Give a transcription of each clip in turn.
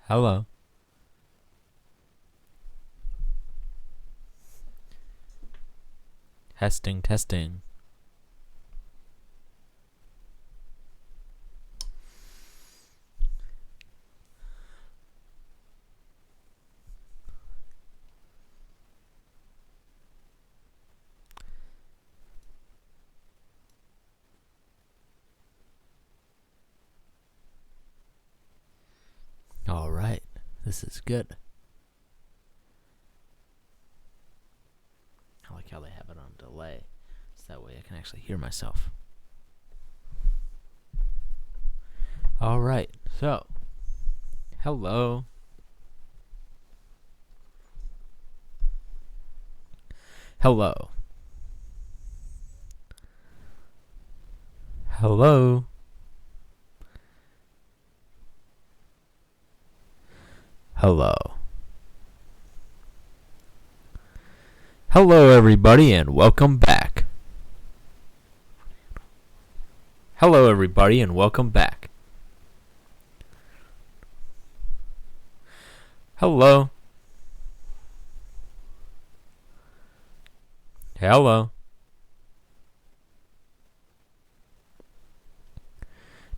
Hello. Testing, testing. All right, this is good. I like how they have it on delay, so that way I can actually hear myself. All right, so, hello. Hello. Hello. Hello. Hello, everybody, and welcome back. Hello, everybody, and welcome back. Hello. Hello.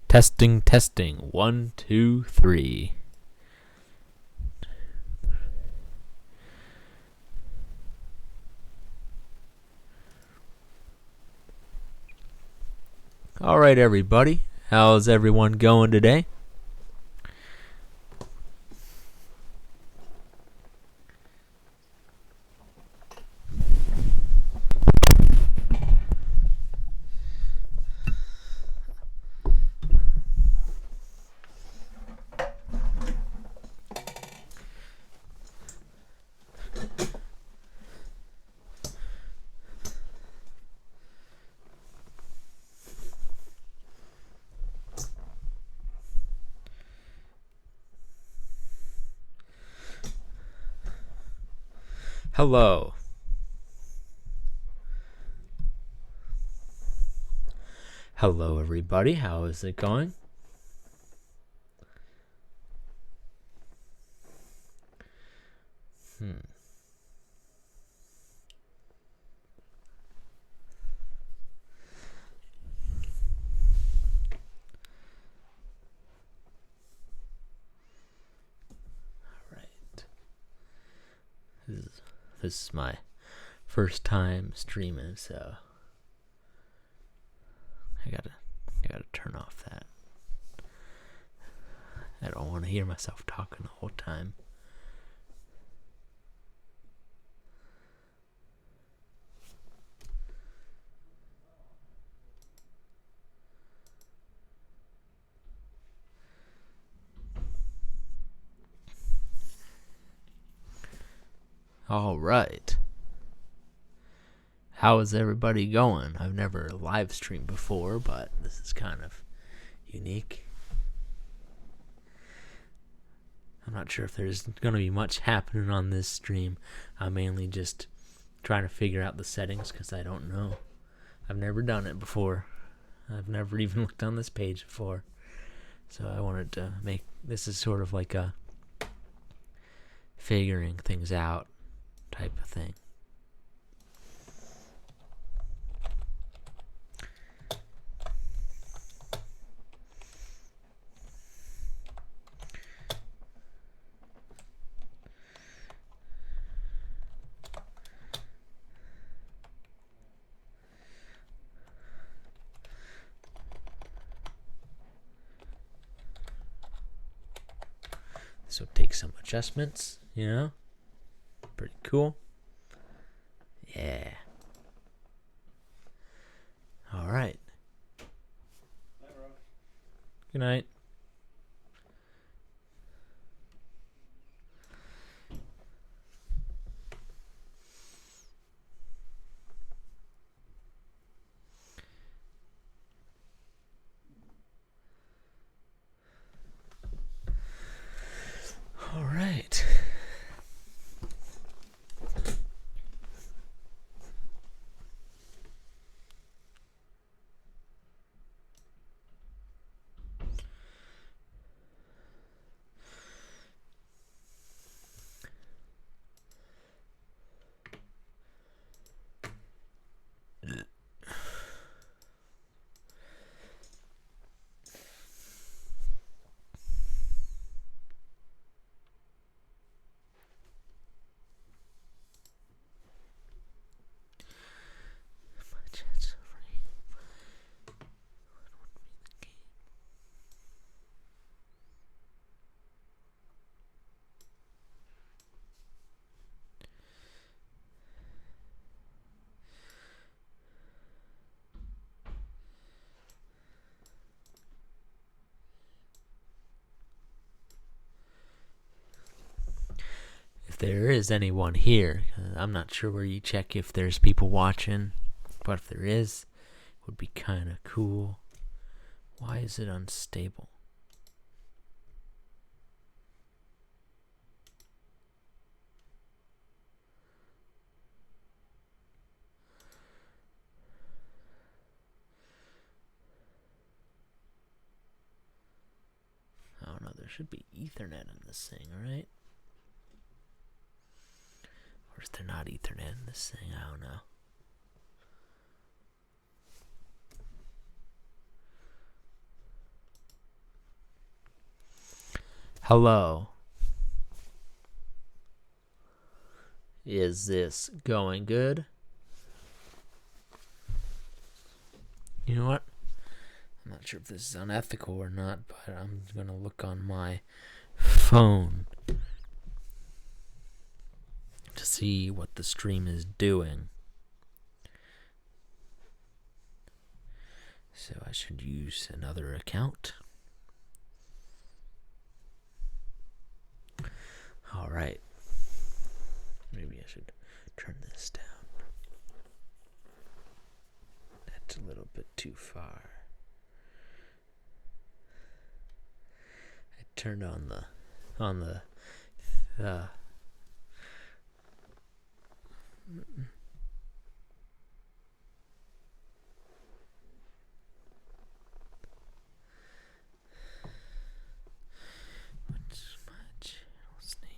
Testing, testing. 1, 2, 3. All right, everybody. How's everyone going today? Hello. Hello, everybody. How is it going? This is my first time streaming, so I gotta turn off that. I don't want to hear myself talking the whole time. All right. How is everybody going? I've never live streamed before, but this is kind of unique. I'm not sure if there's going to be much happening on this stream. I'm mainly just trying to figure out the settings because I don't know. I've never done it before. I've never even looked on this page before. So I wanted to make this is sort of like a figuring things out type of thing. This will take some adjustments, you know? Pretty cool. Yeah. All right. Good night. All right. if there is anyone here. I'm not sure where you check if there's people watching, but if there is, it would be kind of cool. Why is it unstable? I don't know, there should be Ethernet in this thing, right? Or is there not Ethernet in this thing? I don't know. Hello. Is this going good? You know what? I'm not sure if this is unethical or not, but I'm going to look on my phone to see what the stream is doing. So I should use another account. All right. Maybe I should turn this down. That's a little bit too far. I turned on the what's my channel's name?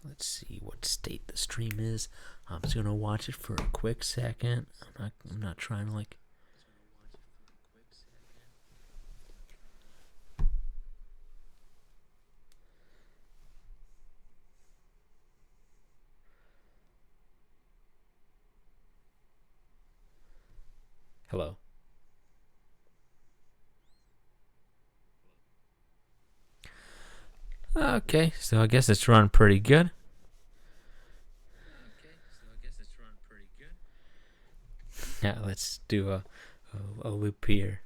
Let's see what state the stream is. I'm just gonna watch it for a quick second. I'm not trying to like. Hello. Okay, so I guess it's run pretty good. Yeah, let's do a loop here.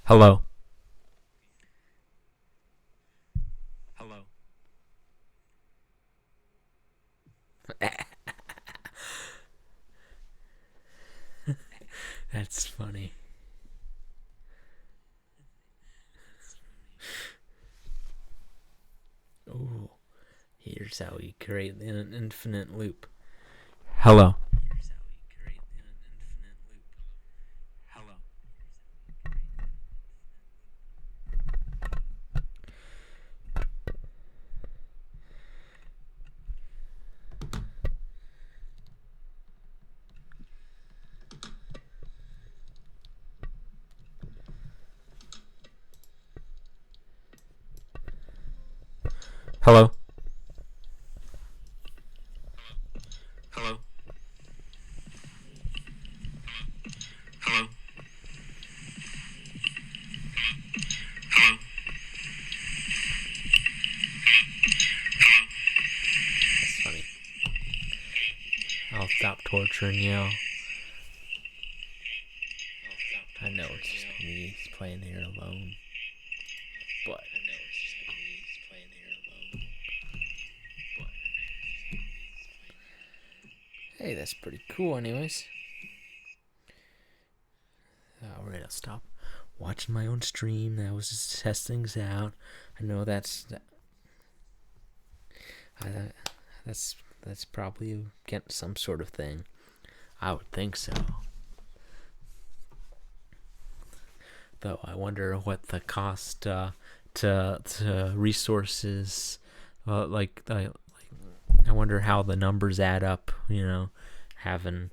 Hello. Hello. That's funny. Ooh. Here's how we create an infinite loop. Hello. Here's how we create an infinite loop. Hello. Hello. Hello. Hello. Hello. That's funny. I'll stop torturing you. I know it's just me playing here alone. But hey, that's pretty cool anyways. We're gonna stop watching my own stream. That was just test things out. I know that's probably get some sort of thing. I would think so. Though I wonder what the cost to resources I wonder how the numbers add up, you know, having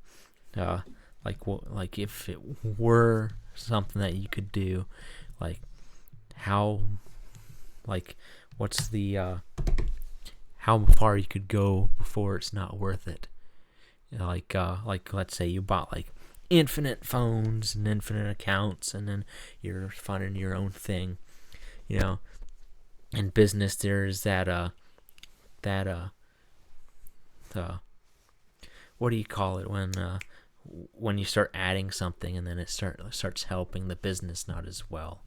like if it were something that you could do, like how, like what's the how far you could go before it's not worth it. Like let's say you bought like infinite phones and infinite accounts, and then you're funding your own thing, you know. In business, there's that that what do you call it when you start adding something and then it starts helping the business not as well.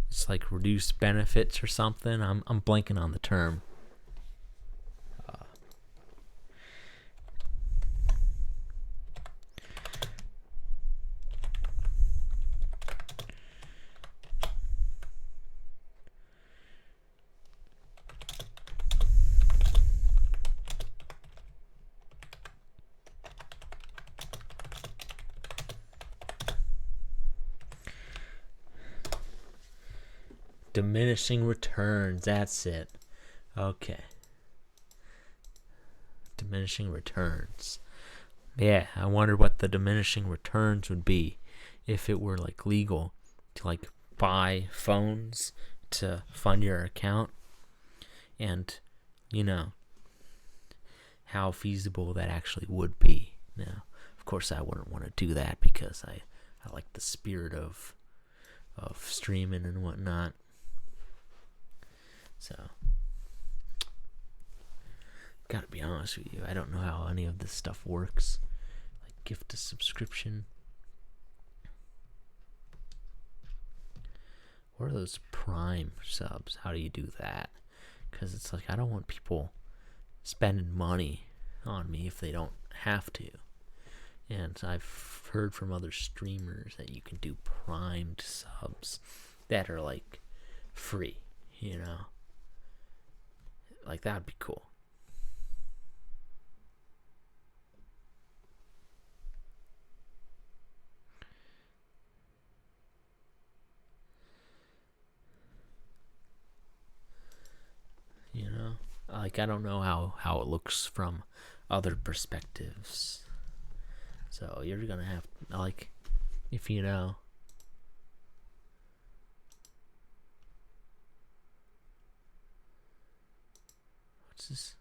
It's like reduced benefits or something. I'm blanking on the term. Diminishing returns, that's it. Okay. Diminishing returns. Yeah, I wonder what the diminishing returns would be if it were like legal to like buy phones to fund your account, and you know how feasible that actually would be. Now, of course, I wouldn't want to do that because I like the spirit of streaming and whatnot. So, gotta be honest with you, I don't know how any of this stuff works. Like gift to subscription. What are those Prime subs? How do you do that? Because it's like, I don't want people spending money on me if they don't have to. And I've heard from other streamers that you can do primed subs that are like free, you know? Like, that'd be cool. You know? Like, I don't know how it looks from other perspectives. So you're gonna have, like, if you know. What's this?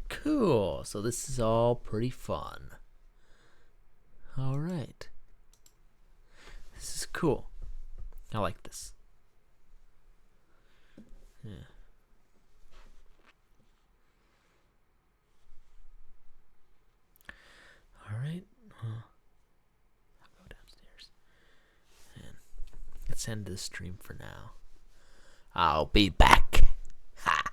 Cool. So this is all pretty fun. All right. This is cool. I like this. Yeah. All right. Well, I'll go downstairs. And let's end this stream for now. I'll be back. Ha!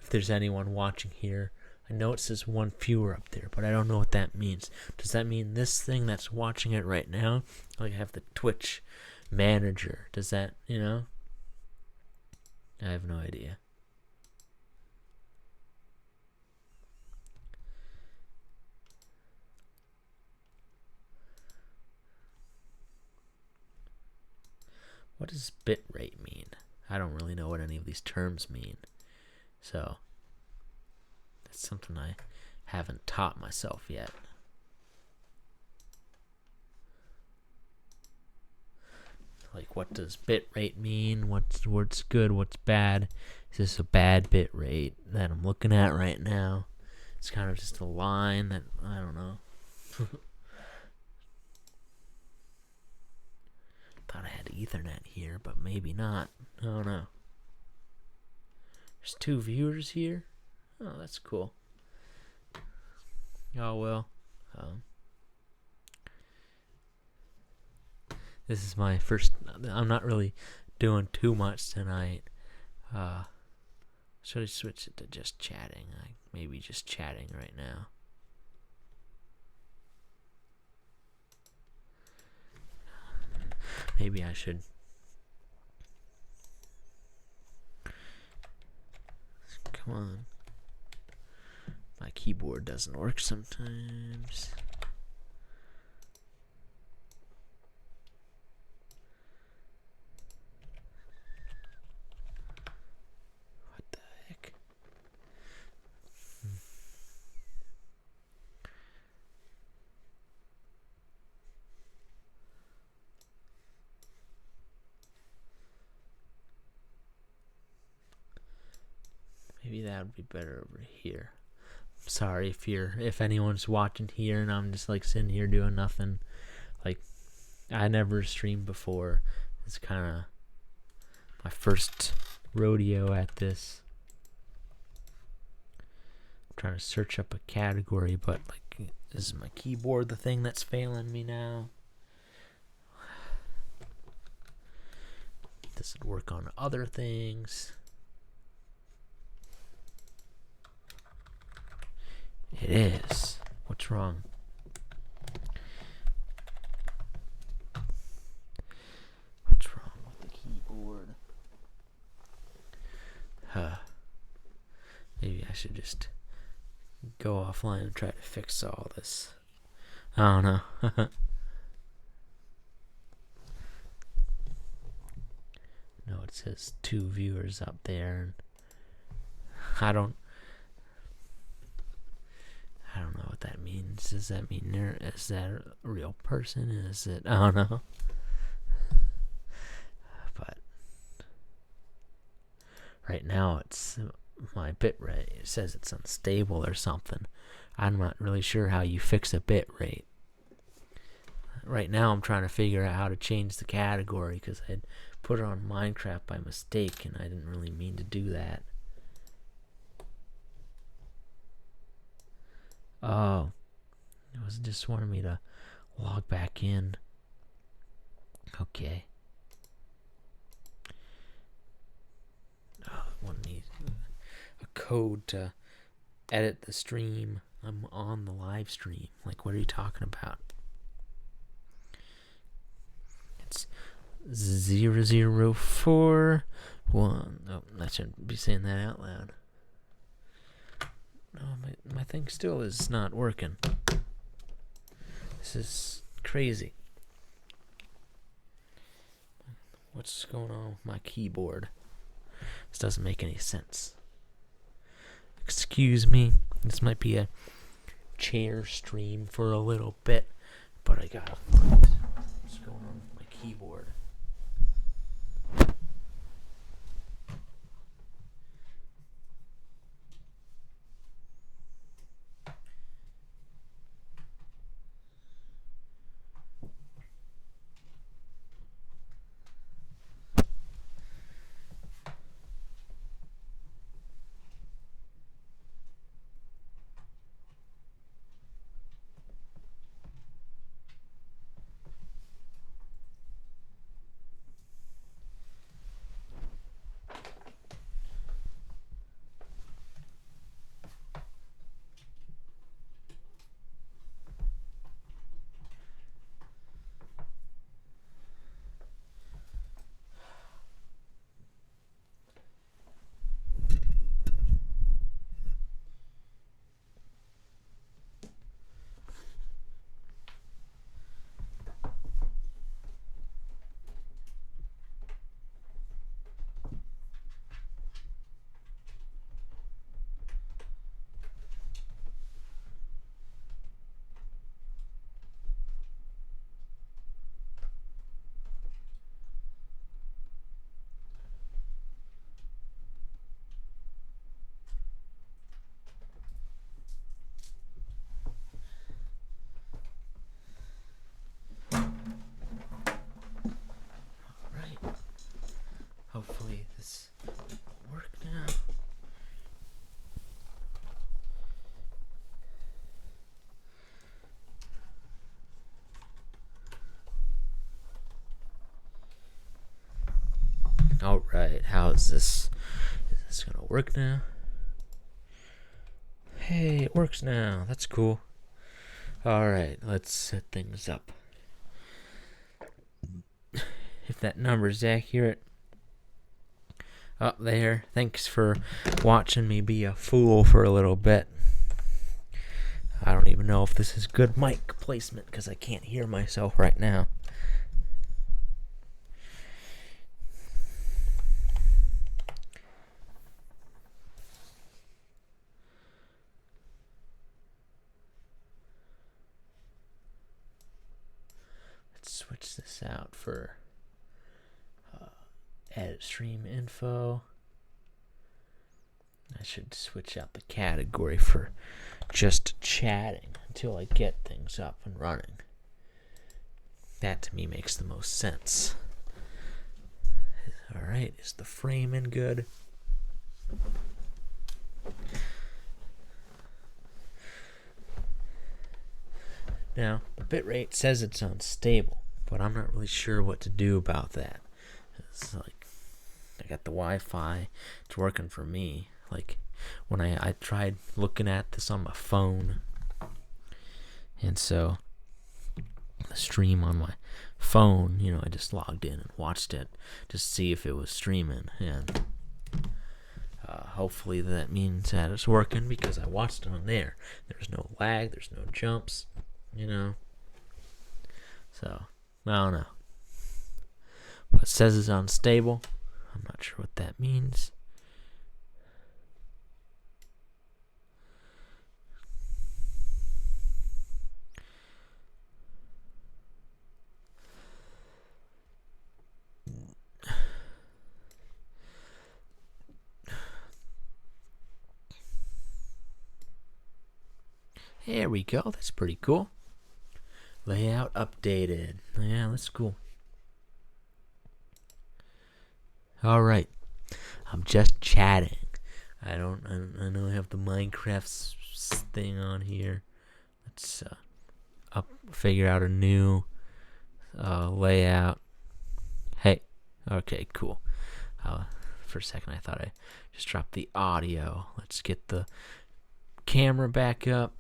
If there's anyone watching here, I know it says one viewer up there, but I don't know what that means. Does that mean this thing that's watching it right now? Like, I have the Twitch manager. Does that, you know? I have no idea. What does bitrate mean? I don't really know what any of these terms mean. So, that's something I haven't taught myself yet. Like, what does bitrate mean? What's good? What's bad? Is this a bad bitrate that I'm looking at right now? It's kind of just a line that, I don't know. Thought I had Ethernet here, but maybe not. I don't know. There's 2 viewers here. Oh, that's cool. Oh, well. This is my first. I'm not really doing too much tonight. Should I switch it to just chatting? Maybe just chatting right now. Maybe I should Come on. My keyboard doesn't work sometimes. What the heck? Maybe that would be better over here. Sorry if anyone's watching here and I'm just like sitting here doing nothing. Like, I never streamed before. It's kind of my first rodeo at this. I'm trying to search up a category, but like, is my keyboard the thing that's failing me now? Does it work on other things? It is. What's wrong? What's wrong with the keyboard? Maybe I should just go offline and try to fix all this. I don't know. No, it says 2 viewers up there, and I don't know what that means. Does that mean is that a real person? Is it? I don't know. But right now it's my bit rate. It says it's unstable or something. I'm not really sure how you fix a bit rate. Right now I'm trying to figure out how to change the category because I put it on Minecraft by mistake and I didn't really mean to do that. Oh, it was just wanting me to log back in. Okay. Oh, one needs a code to edit the stream. I'm on the live stream. Like, what are you talking about? It's 0041. Oh, I shouldn't be saying that out loud. No, my thing still is not working. This is crazy. What's going on with my keyboard? This doesn't make any sense. Excuse me. This might be a chair stream for a little bit, but I gotta find what's going on with my keyboard. Hopefully this will work now. Alright, how is this? Is this gonna work now? Hey, it works now. That's cool. Alright, let's set things up. If that number is accurate, up there. Thanks for watching me be a fool for a little bit. I don't even know if this is good mic placement because I can't hear myself right now. Let's switch this out for edit stream info. I should switch out the category for just chatting until I get things up and running. That to me makes the most sense. Alright, is the framing good? Now, the bitrate says it's unstable, but I'm not really sure what to do about that. It's like, I got the Wi-Fi, it's working for me. Like, when I tried looking at this on my phone, and so the stream on my phone, you know, I just logged in and watched it just to see if it was streaming, and hopefully that means that it's working because I watched it on there. There's no lag, there's no jumps, you know. So, I don't know. But it says it's unstable. I'm not sure what that means. There we go. That's pretty cool. Layout updated. Yeah, that's cool. All right. I'm just chatting. I know I have the Minecraft thing on here. Let's figure out a new layout. Hey. Okay, cool. For a second I thought I just dropped the audio. Let's get the camera back up.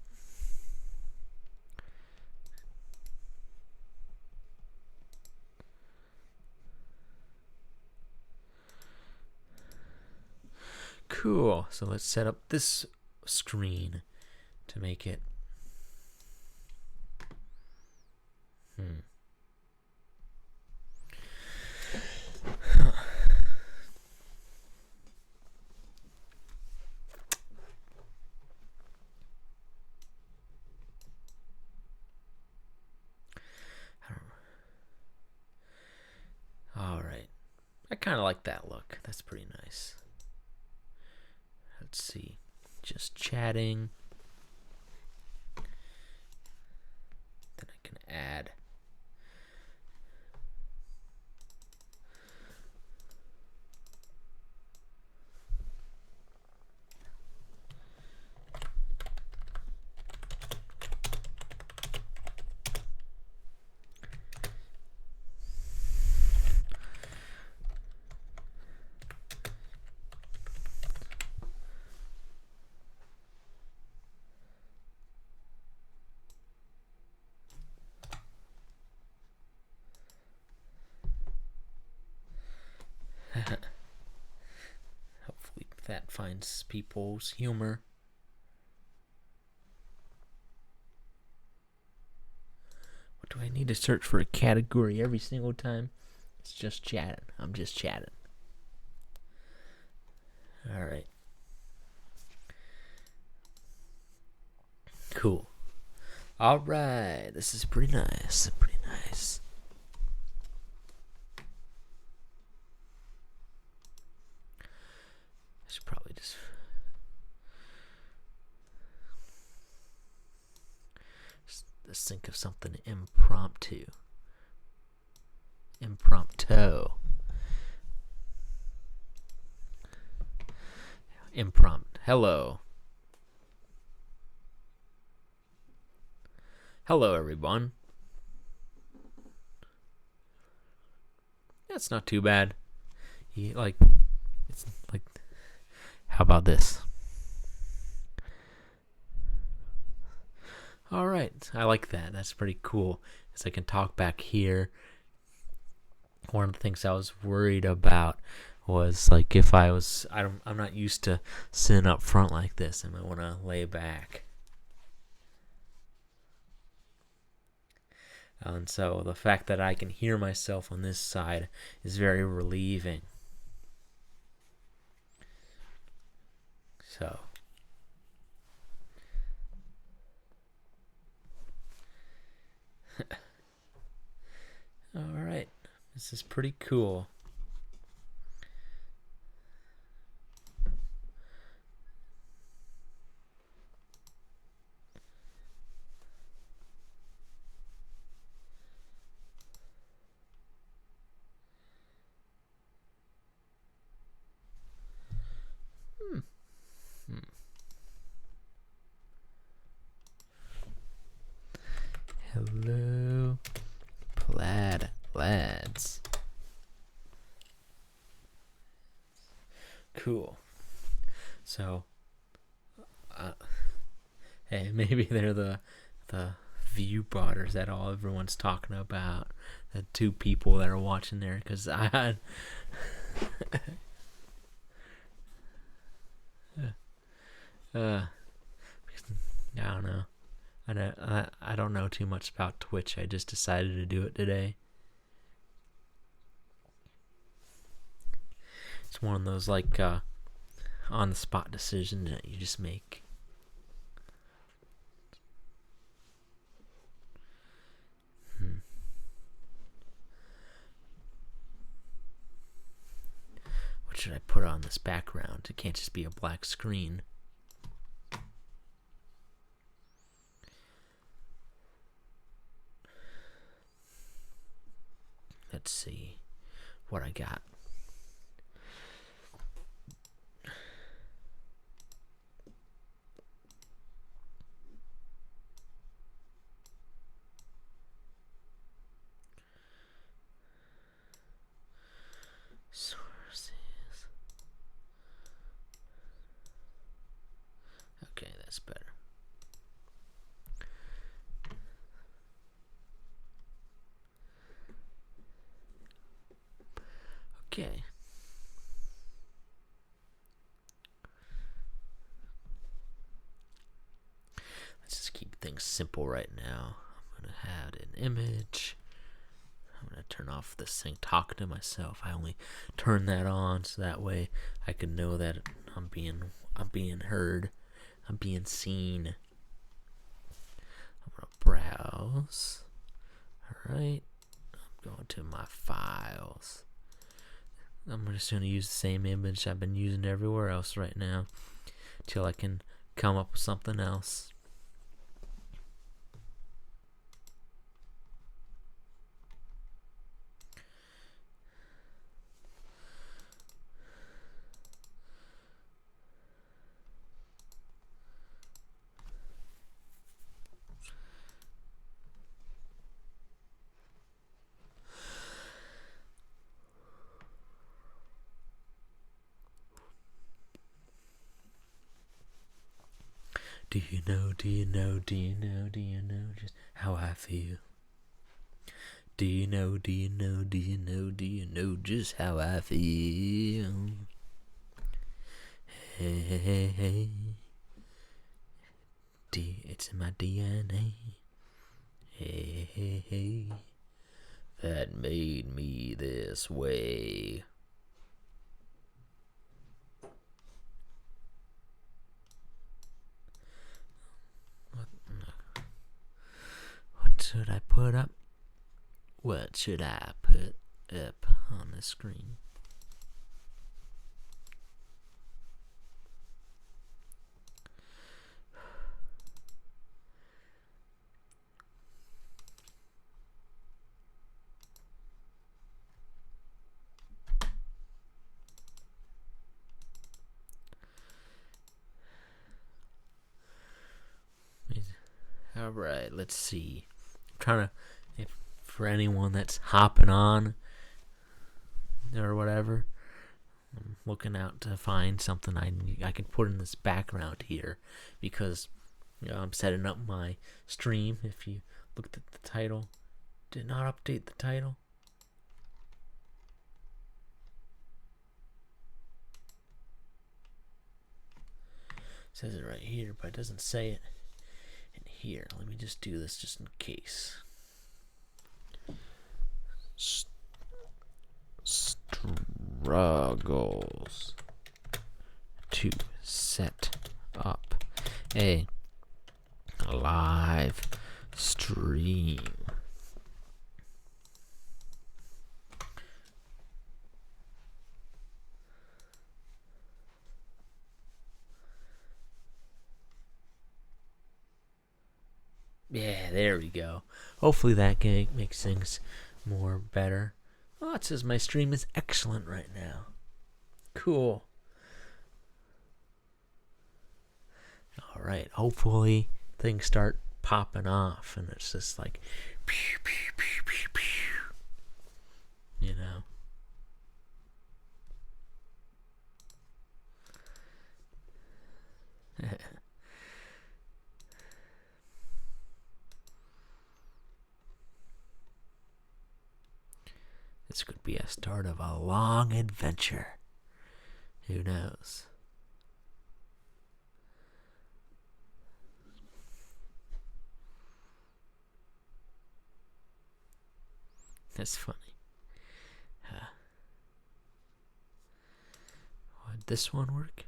Cool. So let's set up this screen to make it. All right. I kind of like that look. That's pretty nice. Let's see. Just chatting. Then I can add. Hopefully that finds people's humor. What do I need to search for a category every single time? It's just chatting. I'm just chatting. Alright. Cool. Alright. This is pretty nice. Pretty nice. I should probably just think of something impromptu. Hello. Hello, everyone. That's not too bad. It's like, how about this? All right, I like that. That's pretty cool. Because I can talk back here. One of the things I was worried about was like if I'm not used to sitting up front like this. I might want to lay back. And so the fact that I can hear myself on this side is very relieving. So all right, this is pretty cool. Hello, Plaid lads. Cool. So, hey, maybe they're the view botters that everyone's talking about. The two people that are watching there, because I had. I don't know. I don't know too much about Twitch. I just decided to do it today. It's one of those like on the spot decisions that you just make. What should I put on this background? It can't just be a black screen. Let's see what I got. Sources. Okay, that's better. Okay. Let's just keep things simple right now. I'm going to have an image. I'm going to turn off this thing talking to myself. I only turn that on so that way I can know that I'm being heard. I'm being seen. I'm going to browse. Alright. I'm going to my files. I'm just going to use the same image I've been using everywhere else right now till I can come up with something else. Do you know just how I feel? Do you know just how I feel? Hey, it's in my DNA. Hey, that made me this way. What should I put up? What should I put up on the screen? Alright, let's see. I'm trying to, for anyone that's hopping on or whatever, I'm looking out to find something I can put in this background here, because I'm setting up my stream. If you looked at the title, did not update the title. says it right here, but it doesn't say it in here. Let me just do this just in case. Struggles to set up a live stream. Yeah, there we go. Hopefully that makes things more better. Oh, it says my stream is excellent right now. Cool. All right. Hopefully things start popping off, and it's just like, pew, pew, pew, pew, pew. You know. This could be a start of a long adventure. Who knows? That's funny. Would this one work?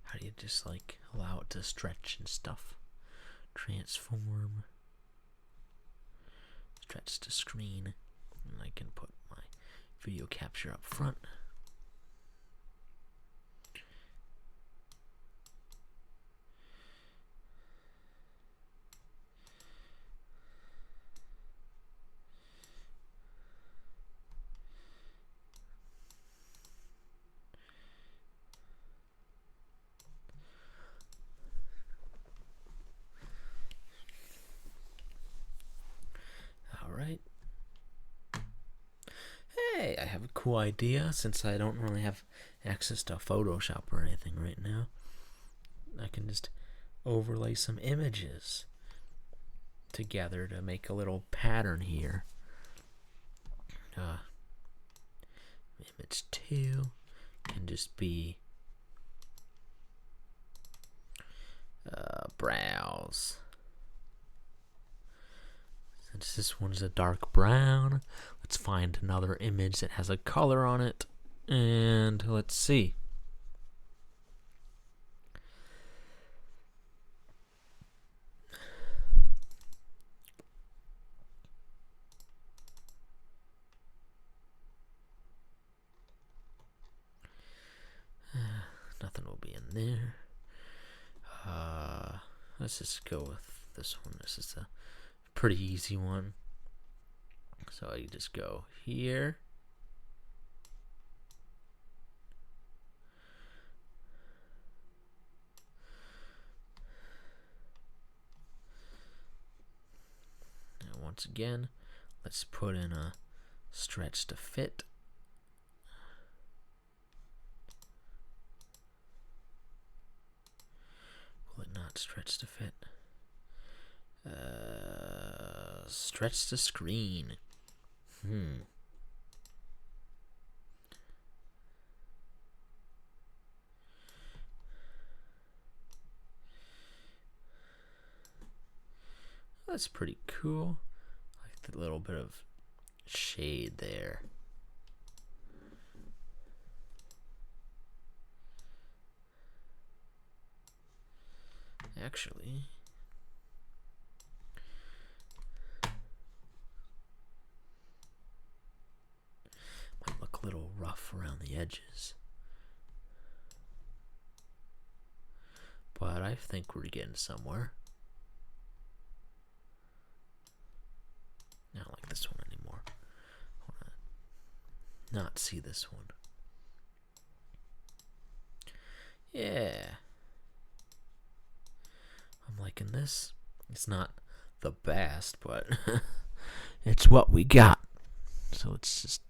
How do you just like allow it to stretch and stuff? Transform. Stretch to screen. And I can put my video capture up front. Alright. Hey, I have a cool idea. Since I don't really have access to Photoshop or anything right now, I can just overlay some images together to make a little pattern here. Image 2 can just be browse. Since this one's a dark brown, let's find another image that has a color on it, and let's see. Nothing will be in there. Let's just go with this one. This is a pretty easy one. So I just go here. And once again, let's put in a stretch to fit. Will it not stretch to fit? Stretch to screen. That's pretty cool. I like the little bit of shade there. Actually, might look a little rough around the edges, but I think we're getting somewhere. I don't like this one anymore. I want to not see this one. Yeah. I'm liking this. It's not the best, but it's what we got. So let's just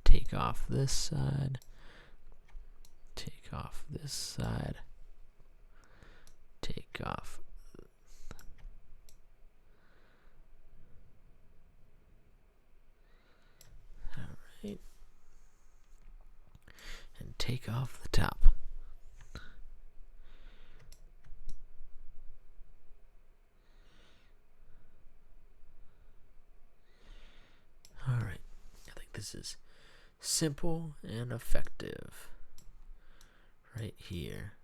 take off this side, take off this side, take off. Alright. And take off the top. Alright. I think this is simple and effective right here.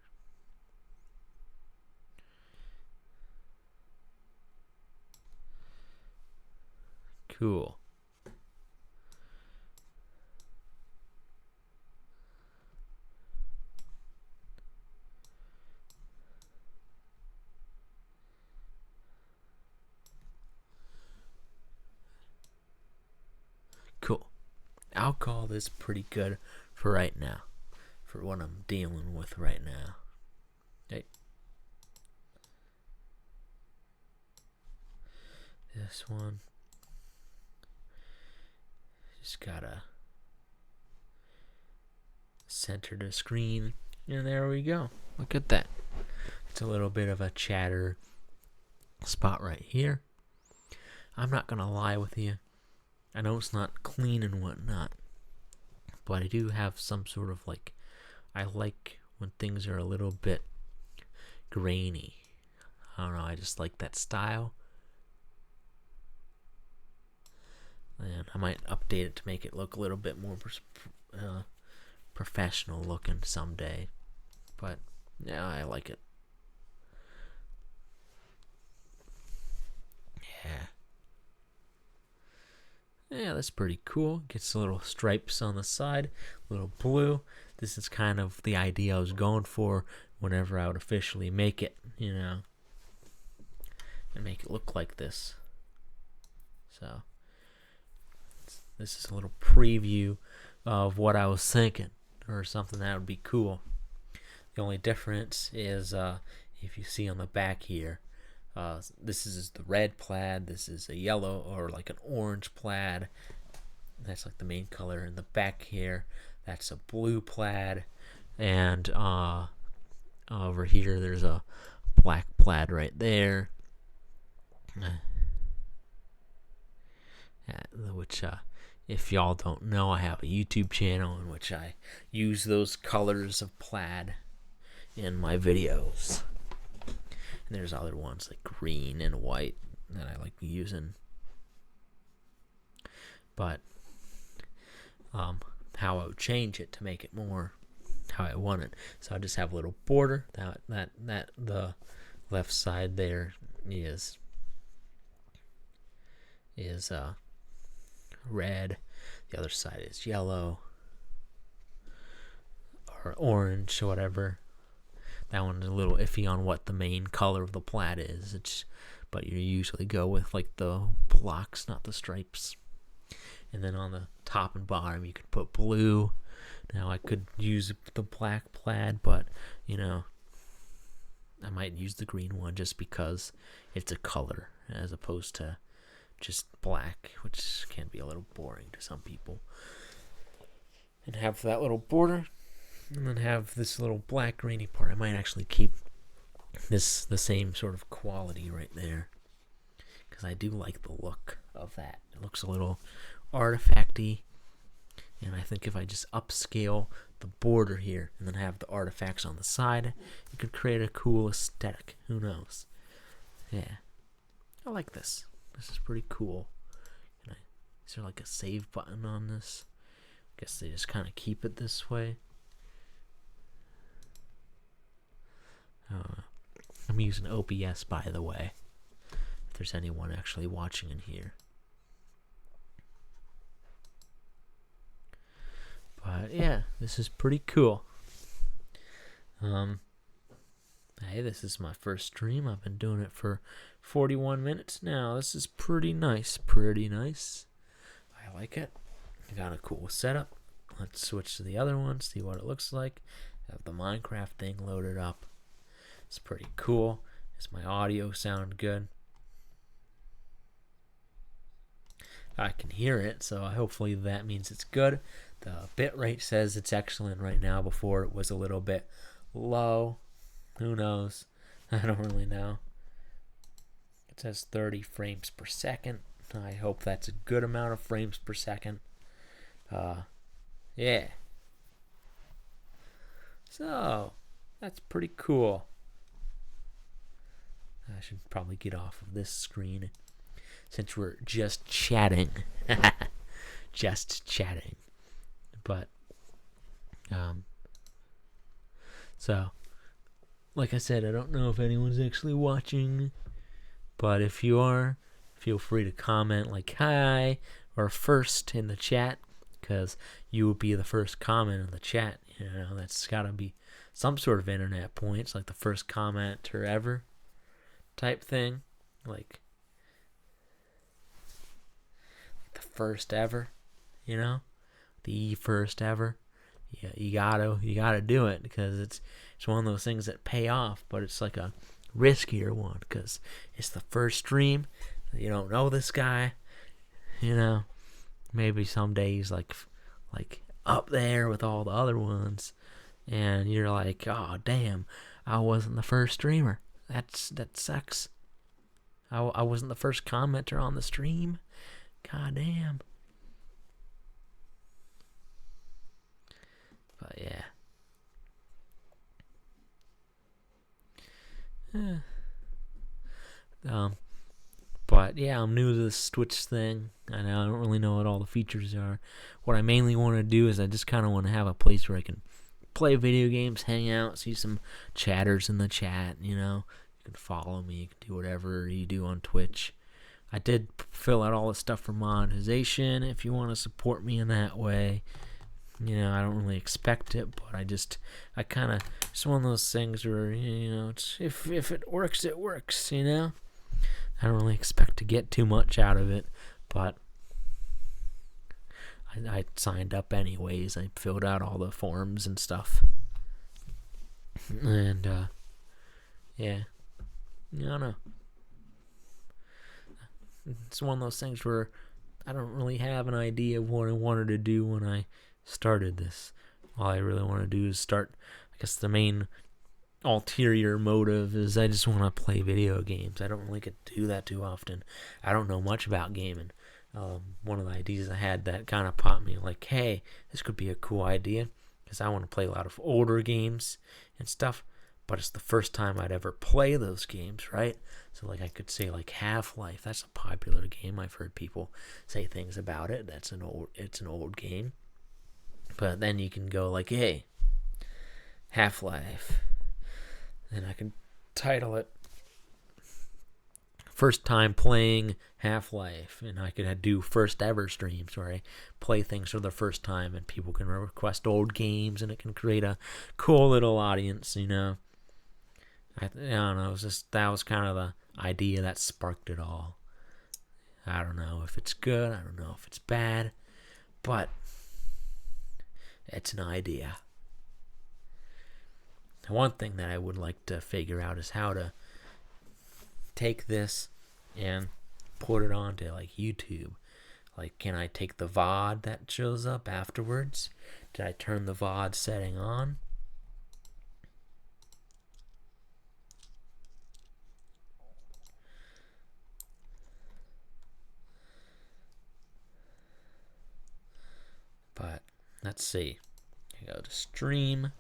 Cool. Cool. I'll call this pretty good for right now, for what I'm dealing with right now. Okay. This one. Just gotta center the screen, and there we go. Look at that. It's a little bit of a chatter spot right here. I'm not gonna lie with you. I know it's not clean and whatnot, but I do have some sort of like, I like when things are a little bit grainy. I don't know, I just like that style. And I might update it to make it look a little bit more professional looking someday. But yeah, I like it. Yeah, that's pretty cool. Gets a little stripes on the side, a little blue. This is kind of the idea I was going for whenever I would officially make it, you know, and make it look like this. So this is a little preview of what I was thinking, or something that would be cool. The only difference is if you see on the back here, this is the red plaid, this is a yellow or like an orange plaid. That's like the main color. In the back here, that's a blue plaid, and over here there's a black plaid right there, which if y'all don't know, I have a YouTube channel in which I use those colors of plaid in my videos. And there's other ones like green and white that I like using. But how I would change it to make it more how I want it. So I just have a little border. That the left side there is red. The other side is yellow or orange or whatever. That one's a little iffy on what the main color of the plaid is. But you usually go with like the blocks, not the stripes. And then on the top and bottom, you could put blue. Now I could use the black plaid, but you know, I might use the green one just because it's a color as opposed to just black, which can be a little boring to some people. And have that little border. And then have this little black grainy part. I might actually keep this the same sort of quality right there, because I do like the look of that. It looks a little artifacty, and I think if I just upscale the border here and then have the artifacts on the side, it could create a cool aesthetic. Who knows? Yeah, I like this. This is pretty cool. Is there like a save button on this? I guess they just kind of keep it this way. I'm using OBS, by the way, if there's anyone actually watching in here. But yeah, this is pretty cool. Hey, this is my first stream. I've been doing it for 41 minutes now. This is pretty nice. Pretty nice. I like it. I got a cool setup. Let's switch to the other one, see what it looks like. Have the Minecraft thing loaded up. It's pretty cool. Does my audio sound good? I can hear it, so hopefully that means it's good. The bitrate says it's excellent right now. Before it was a little bit low. Who knows? I don't really know. It says 30 frames per second. I hope that's a good amount of frames per second. Yeah. So, that's pretty cool. I should probably get off of this screen since we're just chatting. Just chatting. But, so, like I said, I don't know if anyone's actually watching, but if you are, feel free to comment like hi or first in the chat, because you will be the first comment in the chat. You know, that's got to be some sort of internet points, like the first commenter ever type thing, like the first ever, you know, the first ever. Yeah, you gotta do it, because it's one of those things that pay off, but it's like a riskier one because it's the first stream. You don't know this guy, you know. Maybe someday he's like up there with all the other ones, and you're like, oh damn, I wasn't the first streamer. That sucks. I wasn't the first commenter on the stream. God damn. But yeah. But yeah, I'm new to this Twitch thing. I don't really know what all the features are. What I mainly want to do is I just kind of want to have a place where I can play video games, hang out, see some chatters in the chat, you know. You can follow me, you can do whatever you do on Twitch. I did fill out all the stuff for monetization if you want to support me in that way. You know, I don't really expect it, but I kind of, it's one of those things where, you know, it's, if it works, it works, you know. I don't really expect to get too much out of it, but I signed up anyways. I filled out all the forms and stuff. And, yeah. I don't know. It's one of those things where I don't really have an idea of what I wanted to do when I started this. All I really want to do is start, I guess the main ulterior motive is I just want to play video games. I don't really get to do that too often. I don't know much about gaming. One of the ideas I had that kind of popped me like, hey, this could be a cool idea, because I want to play a lot of older games and stuff, but it's the first time I'd ever play those games, right? So like I could say like Half-Life, that's a popular game. I've heard people say things about it. It's an old game. But then you can go like, hey, Half-Life. And I can title it First Time Playing Half-Life. And I could do first ever streams where I play things for the first time and people can request old games and it can create a cool little audience, you know. I don't know, that was kind of the idea that sparked it all. I don't know if it's good, I don't know if it's bad, but it's an idea. One thing that I would like to figure out is how to take this and put it onto like YouTube. Like, can I take the VOD that shows up afterwards? Did I turn the VOD setting on? But let's see. I go to stream.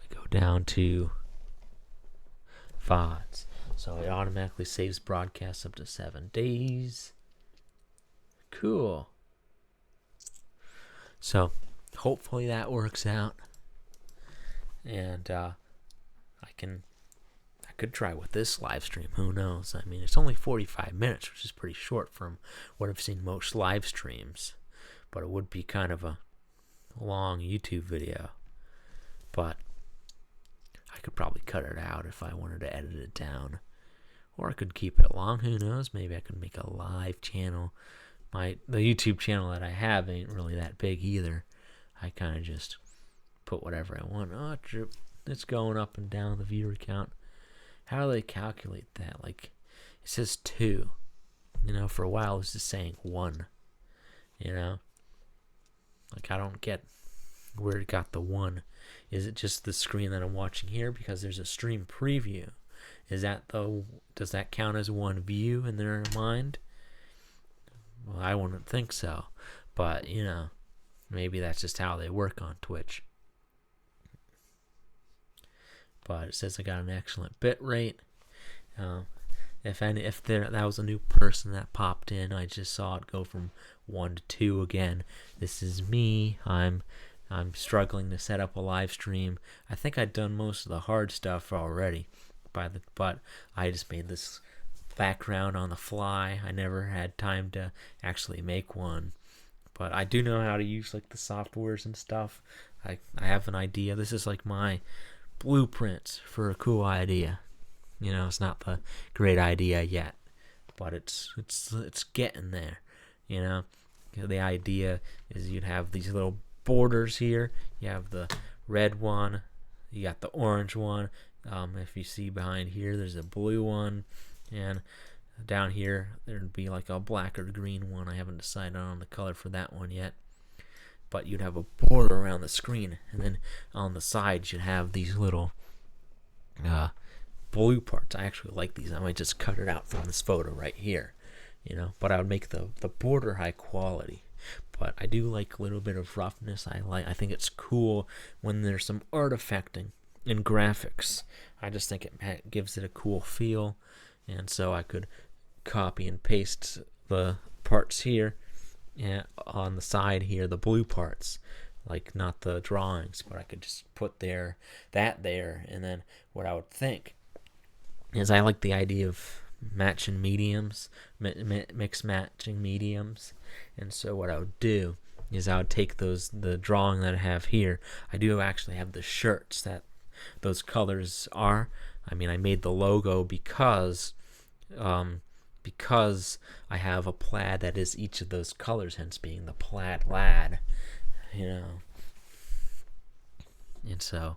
I go down to VODs. So it automatically saves broadcasts up to 7 days. Cool. So hopefully that works out. And I could try with this live stream. Who knows? I mean, it's only 45 minutes, which is pretty short from what I've seen most live streams. But it would be kind of a long YouTube video. But I could probably cut it out if I wanted to edit it down. Or I could keep it long. Who knows? Maybe I could make a live channel. The YouTube channel that I have ain't really that big either. I kind of just put whatever I want. Oh, it's going up and down the viewer count. How do they calculate that? Like, it says 2. You know, for a while it was just saying 1. You know? Like, I don't get where it got the 1. Is it just the screen that I'm watching here? Because there's a stream preview. Does that count as one view in their mind? Well, I wouldn't think so. But, you know, maybe that's just how they work on Twitch. But it says I got an excellent bit rate. If that was a new person that popped in, I just saw it go from 1 to 2 again. This is me. I'm struggling to set up a live stream. I think I'd done most of the hard stuff already, but I just made this background on the fly. I never had time to actually make one, but I do know how to use like the softwares and stuff. I have an idea. This is like my blueprint for a cool idea. You know, it's not the great idea yet, but it's getting there. You know, the idea is you'd have these little borders here. You have the red one, you got the orange one. If you see behind here, there's a blue one, and down here there'd be like a black or green one. I haven't decided on the color for that one yet, but you'd have a border around the screen, and then on the sides you'd have these little blue parts. I actually like these. I might just cut it out from this photo right here, you know, but I would make the border high quality. But I do like a little bit of roughness. I think it's cool when there's some artifacting in graphics. I just think it gives it a cool feel, and so I could copy and paste the parts here, and on the side here, the blue parts, like not the drawings, but I could just put that there, and then what I would think is I like the idea of matching mediums, mix matching mediums, and so what I would do is I would take the drawing that I have here. I do actually have the shirts that those colors are. I mean, I made the logo because I have a plaid that is each of those colors, hence being the Plaid Lad, you know. And so,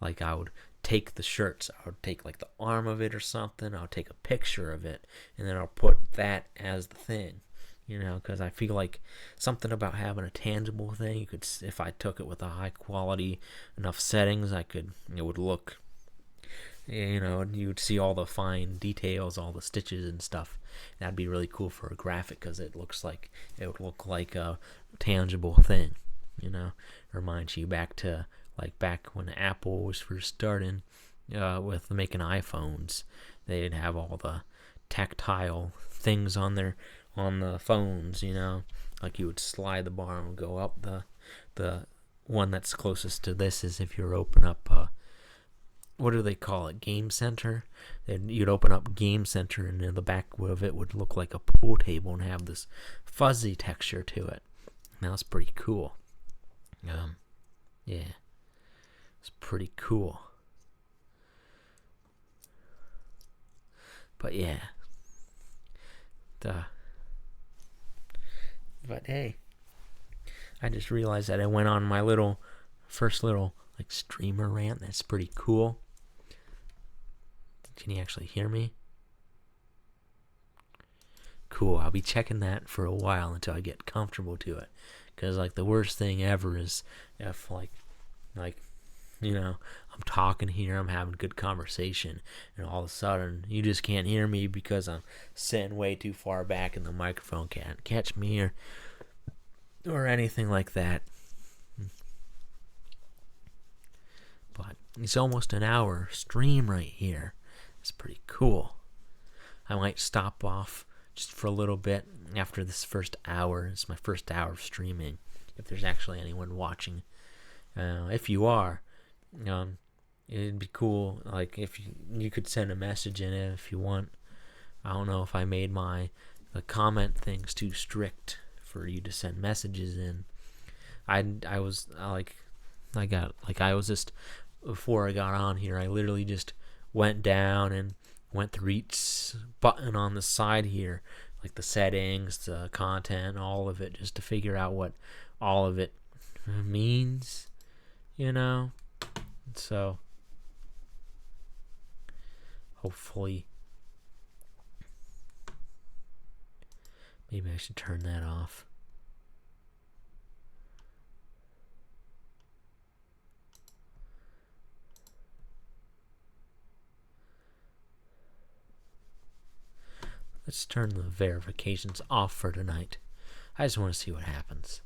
like, I would take the shirts, I would take like the arm of it or something, I'll take a picture of it, and then I'll put that as the thing, you know, because I feel like something about having a tangible thing, you could, if I took it with a high quality enough settings, it would look, you know, you'd see all the fine details, all the stitches and stuff. That'd be really cool for a graphic, because it would look like a tangible thing, you know. Reminds you back when Apple was first starting with making iPhones. They'd have all the tactile things on the phones, you know, like you would slide the bar and go up. The one that's closest to this is if you open up what do they call it, Game Center. And you'd open up Game Center, and in the back of it would look like a pool table and have this fuzzy texture to it. Now it's pretty cool. Yeah, it's pretty cool. But yeah, but hey, I just realized that I went on my first little like streamer rant. That's pretty cool. Can you actually hear me? Cool. I'll be checking that for a while until I get comfortable to it. Because like the worst thing ever is if like you know, I'm talking here, I'm having good conversation, and all of a sudden you just can't hear me because I'm sitting way too far back and the microphone can't catch me or anything like that. But it's almost an hour stream right here. It's pretty cool. I might stop off just for a little bit after this first hour. It's my first hour of streaming, if there's actually anyone watching. If you are, it'd be cool, like, if you could send a message in it if you want. I don't know if I made the comment things too strict for you to send messages in. I was just, before I got on here, I literally just went down and went through each button on the side here, like the settings, the content, all of it, just to figure out what all of it means, you know. So hopefully, maybe I should turn that off. Let's turn the verifications off for tonight. I just want to see what happens.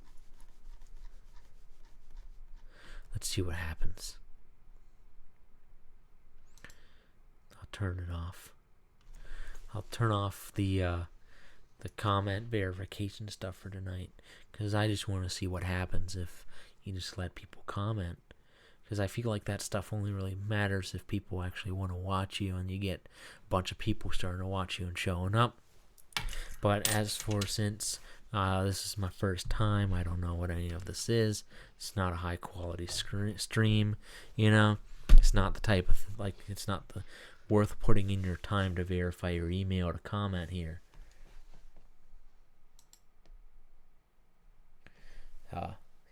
Let's see what happens. I'll turn it off. I'll turn off the comment verification stuff for tonight, because I just want to see what happens if you just let people comment. Because I feel like that stuff only really matters if people actually want to watch you, and you get a bunch of people starting to watch you and showing up. But as for since this is my first time, I don't know what any of this is. It's not a high quality stream, you know. It's not the type of it's not the worth putting in your time to verify your email to comment here.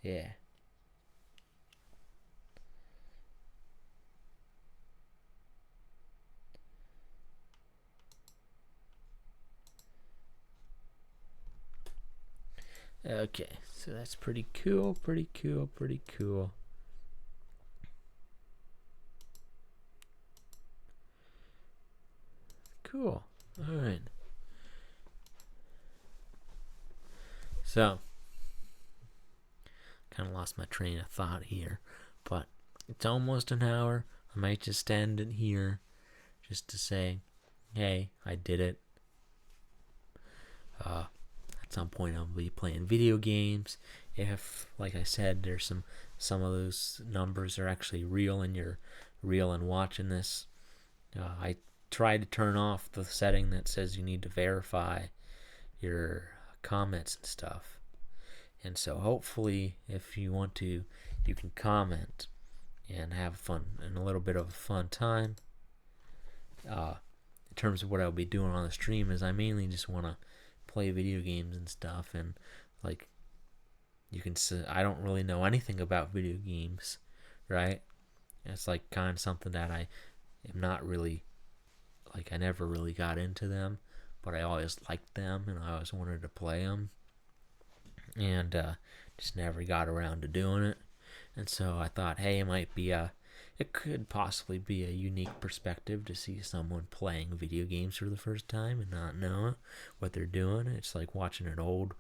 Yeah. Okay, so that's pretty cool, pretty cool, pretty cool. Cool. All right. So, kind of lost my train of thought here, but it's almost an hour. I might just end it here just to say, hey, I did it. At some point I'll be playing video games. If, like I said, there's some of those numbers are actually real and you're real and watching this. I tried to turn off the setting that says you need to verify your comments and stuff. And so hopefully if you want to, you can comment and have fun and a little bit of a fun time. In terms of what I'll be doing on the stream is I mainly just want to play video games and stuff, and like you can see, I don't really know anything about video games, right? It's like kind of something that I am not really I never really got into them, but I always liked them and I always wanted to play them, and just never got around to doing it. And so I thought, hey, it could possibly be a unique perspective to see someone playing video games for the first time and not know what they're doing. It's like watching an old,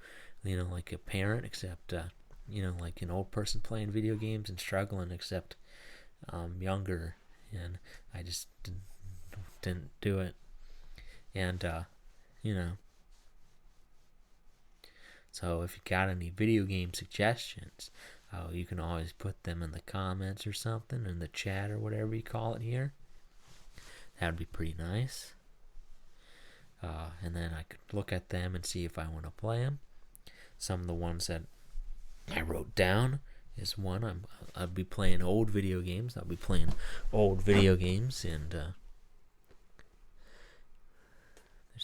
like a parent, except, like an old person playing video games and struggling, except younger. And I just didn't do it. And, so if you got any video game suggestions, you can always put them in the comments or something, in the chat or whatever you call it here. That'd be pretty nice. And then I could look at them and see if I want to play them. Some of the ones that I wrote down is one. I'll be playing old video games. And there's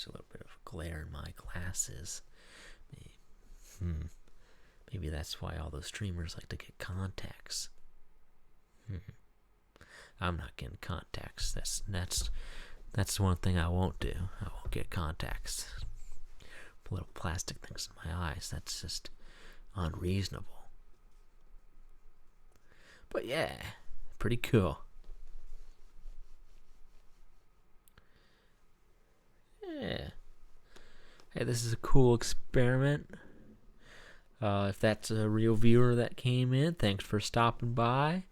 a little bit of glare in my glasses. Maybe that's why all those streamers like to get contacts. I'm not getting contacts. That's one thing I won't do. I won't get contacts. Little plastic things in my eyes. That's just unreasonable. But yeah, pretty cool. Yeah. Hey, this is a cool experiment. If that's a real viewer that came in, thanks for stopping by.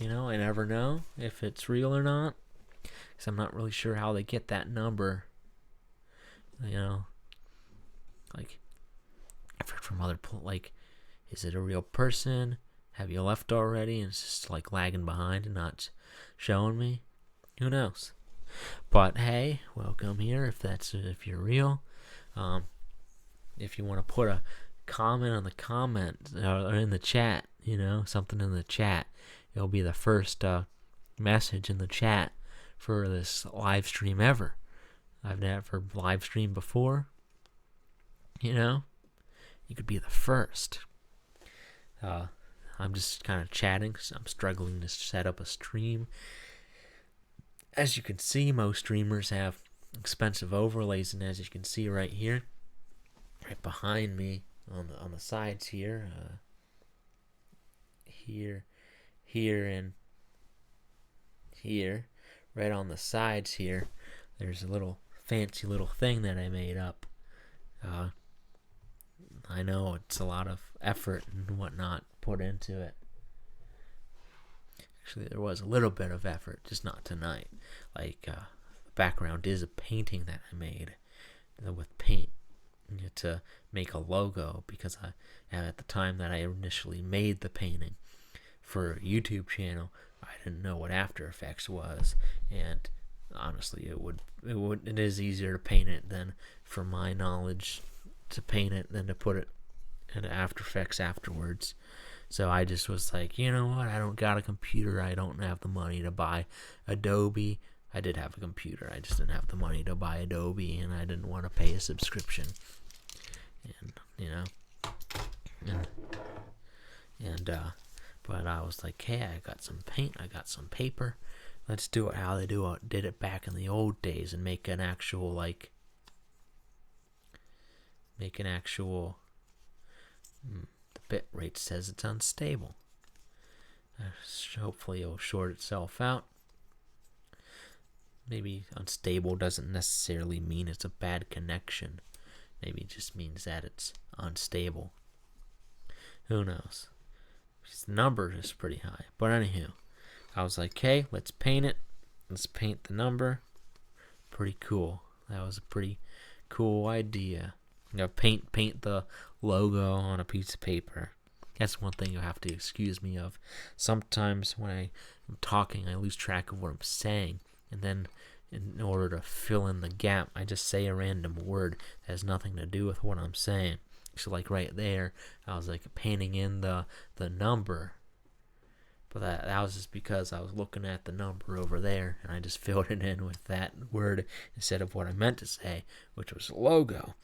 I never know if it's real or not, because I'm not really sure how they get that number. I've heard from other is it a real person? Have you left already? And it's just lagging behind and not showing me. Who knows? But hey, welcome here. If you're real, if you want to put a comment on the comment or in the chat, something in the chat, it'll be the first message in the chat for this live stream ever. I've never live streamed before. You could be the first. I'm just kind of chatting, so I'm struggling to set up a stream. As you can see, most streamers have expensive overlays, and as you can see right here, right behind me, on the sides here, here, and here, right on the sides here, there's a little fancy little thing that I made up. I know it's a lot of effort and whatnot put into it. Actually, there was a little bit of effort, just not tonight. Like, the background is a painting that I made with paint to make a logo, because at the time that I initially made the painting for a YouTube channel, I didn't know what After Effects was, and honestly, it is easier to paint it than, for my knowledge, to paint it than to put it into After Effects afterwards. So I just was like, you know what, I don't got a computer, I don't have the money to buy Adobe. I did have a computer, I just didn't have the money to buy Adobe, and I didn't want to pay a subscription. And, you know, but I was like, hey, I got some paint, I got some paper, let's do it how they did it back in the old days, and make an actual, the bit rate says it's unstable. Hopefully it'll sort itself out. Maybe unstable doesn't necessarily mean it's a bad connection. Maybe it just means that it's unstable. Who knows? Because the number is pretty high. But anywho, I was like, hey, let's paint it. Let's paint the number. Pretty cool. That was a pretty cool idea. You know, paint the logo on a piece of paper. That's one thing you'll have to excuse me of. Sometimes when I'm talking, I lose track of what I'm saying. And then in order to fill in the gap, I just say a random word that has nothing to do with what I'm saying. So like right there, I was like painting in the number. But that was just because I was looking at the number over there, and I just filled it in with that word instead of what I meant to say, which was logo,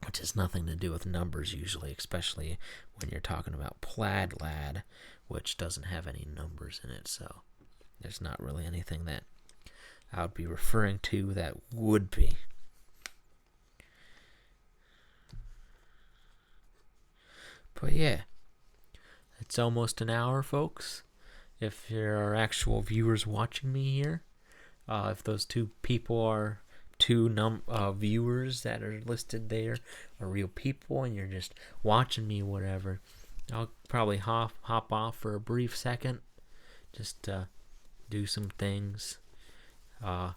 which has nothing to do with numbers usually, especially when you're talking about Plaid Lad, which doesn't have any numbers in it, so there's not really anything that I would be referring to that would be. But yeah, it's almost an hour, folks. If there are actual viewers watching me here, if those two people are two viewers that are listed there are real people and you're just watching me, whatever, I'll probably hop off for a brief second, just do some things, and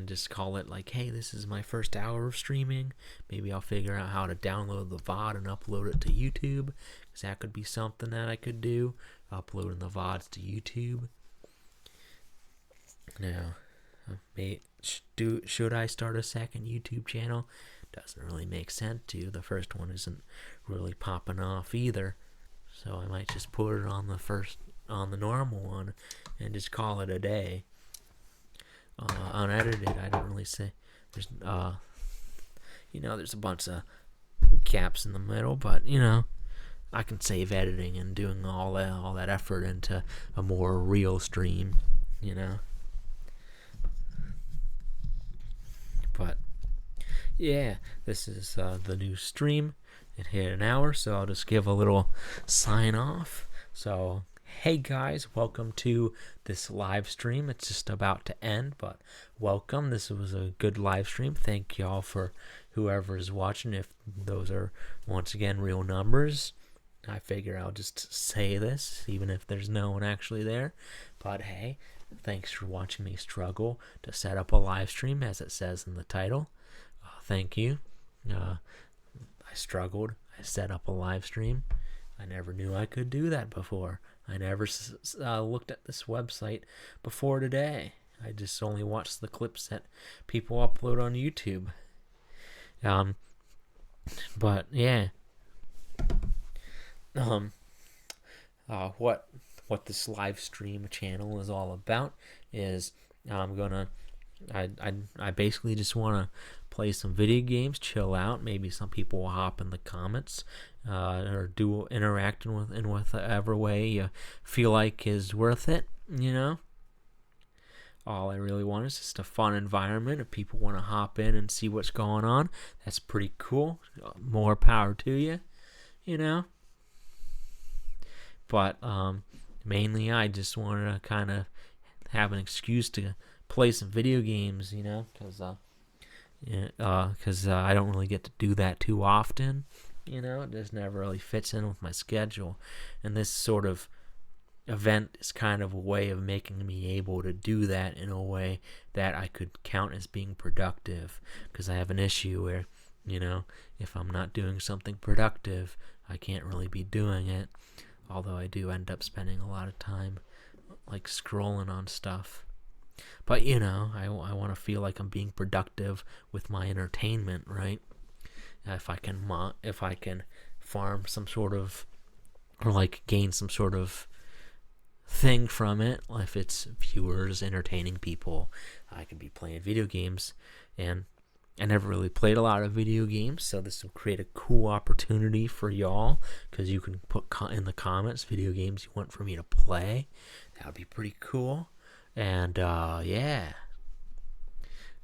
just call it like, hey, this is my first hour of streaming. Maybe I'll figure out how to download the VOD and upload it to YouTube, because that could be something that I could do, uploading the VODs to YouTube. Now, should I start a second YouTube channel? Doesn't really make sense to. The first one isn't really popping off either, so I might just put it on the normal one and just call it a day. Unedited, I don't really say. There's there's a bunch of gaps in the middle, but I can save editing and doing all that effort into a more real stream, But yeah, this is the new stream. It hit an hour, so I'll just give a little sign off. So, hey guys, welcome to this live stream. It's just about to end, but welcome. This was a good live stream. Thank y'all for whoever is watching. If those are, once again, real numbers, I figure I'll just say this, even if there's no one actually there. But hey, thanks for watching me struggle to set up a live stream, as it says in the title. Thank you. I struggled. I set up a live stream. I never knew I could do that before. I never looked at this website before today. I just only watched the clips that people upload on YouTube. But yeah. What this live stream channel is all about is I basically just want to play some video games, chill out. Maybe some people will hop in the comments, or do interacting with in whatever way you feel like is worth it. All I really want is just a fun environment. If people want to hop in and see what's going on, that's pretty cool. More power to you, But mainly I just wanted to kind of have an excuse to play some video games, because because I don't really get to do that too often. It just never really fits in with my schedule. And this sort of event is kind of a way of making me able to do that in a way that I could count as being productive, because I have an issue where, if I'm not doing something productive, I can't really be doing it, although I do end up spending a lot of time like scrolling on stuff. But I want to feel like I'm being productive with my entertainment, right? If I can farm some sort of, or like gain some sort of thing from it, if it's viewers, entertaining people, I could be playing video games. And I never really played a lot of video games, so this will create a cool opportunity for y'all, because you can put in the comments video games you want for me to play. That would be pretty cool. And yeah,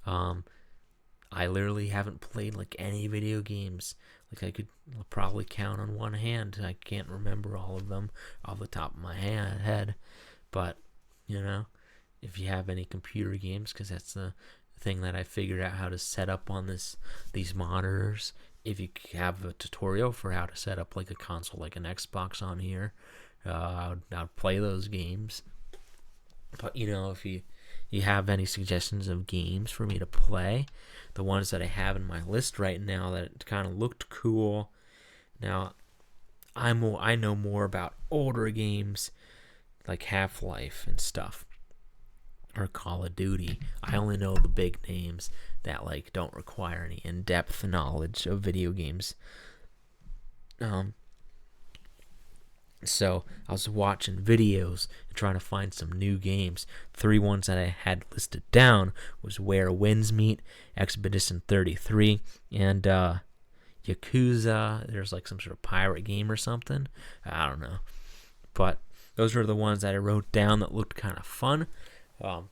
I literally haven't played like any video games. Like, I could probably count on one hand. I can't remember all of them off the top of my head. But, if you have any computer games, because that's the thing that I figured out how to set up on these monitors. If you have a tutorial for how to set up like a console, like an Xbox on here, I would play those games. But, if you have any suggestions of games for me to play, the ones that I have in my list right now that kind of looked cool. Now, I know more about older games like Half-Life and stuff, or Call of Duty. I only know the big names that like don't require any in-depth knowledge of video games. So I was watching videos and trying to find some new games. 3 ones that I had listed down was Where Winds Meet, Expedition 33, and Yakuza. There's like some sort of pirate game or something. I don't know. But those were the ones that I wrote down that looked kind of fun. The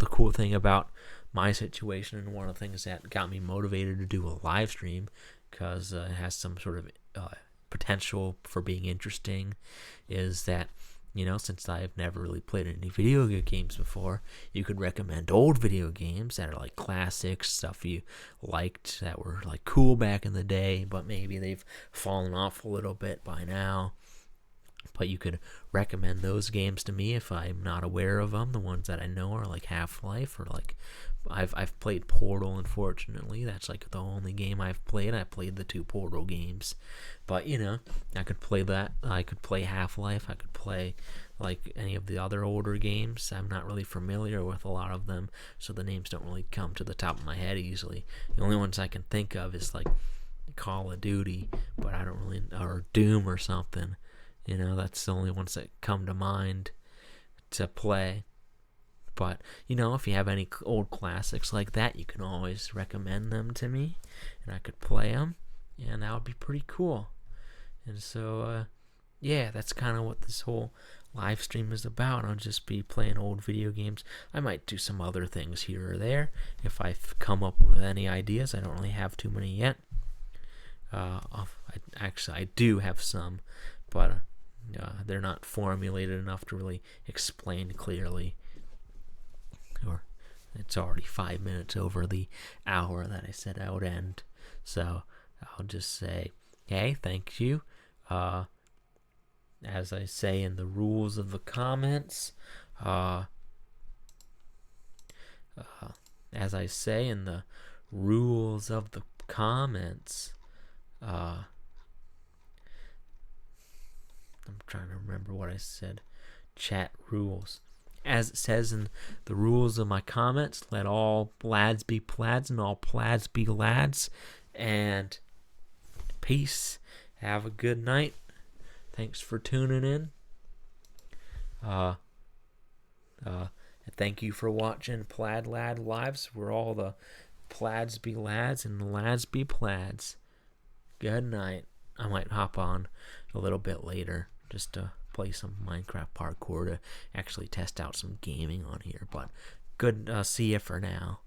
cool thing about my situation, and one of the things that got me motivated to do a live stream, because it has some sort of potential for being interesting, is that since I've never really played any video games before, you could recommend old video games that are like classics, stuff you liked that were like cool back in the day, but maybe they've fallen off a little bit by now. But you could recommend those games to me if I'm not aware of them. The ones that I know are like Half-Life, or like I've played Portal. Unfortunately, that's like the only game I've played. I played the 2 Portal games, but I could play that. I could play Half-Life. I could play like any of the other older games. I'm not really familiar with a lot of them, so the names don't really come to the top of my head easily. The only ones I can think of is like Call of Duty, but I don't really, or Doom or something. That's the only ones that come to mind to play. But, if you have any old classics like that, you can always recommend them to me, and I could play them, and that would be pretty cool. And so, yeah, that's kind of what this whole live stream is about. I'll just be playing old video games. I might do some other things here or there if I come up with any ideas. I don't really have too many yet. I do have some, but they're not formulated enough to really explain clearly. Or it's already 5 minutes over the hour that I said I would end. So I'll just say, hey, thank you. As I say in the rules of the comments, I'm trying to remember what I said. Chat rules. As it says in the rules of my comments, let all lads be plaids and all plaids be lads. And peace. Have a good night. Thanks for tuning in. And thank you for watching Plaid Lad Lives, where all the plaids be lads and the lads be plaids. Good night. I might hop on a little bit later just to play some Minecraft parkour to actually test out some gaming on here. But good, see you for now.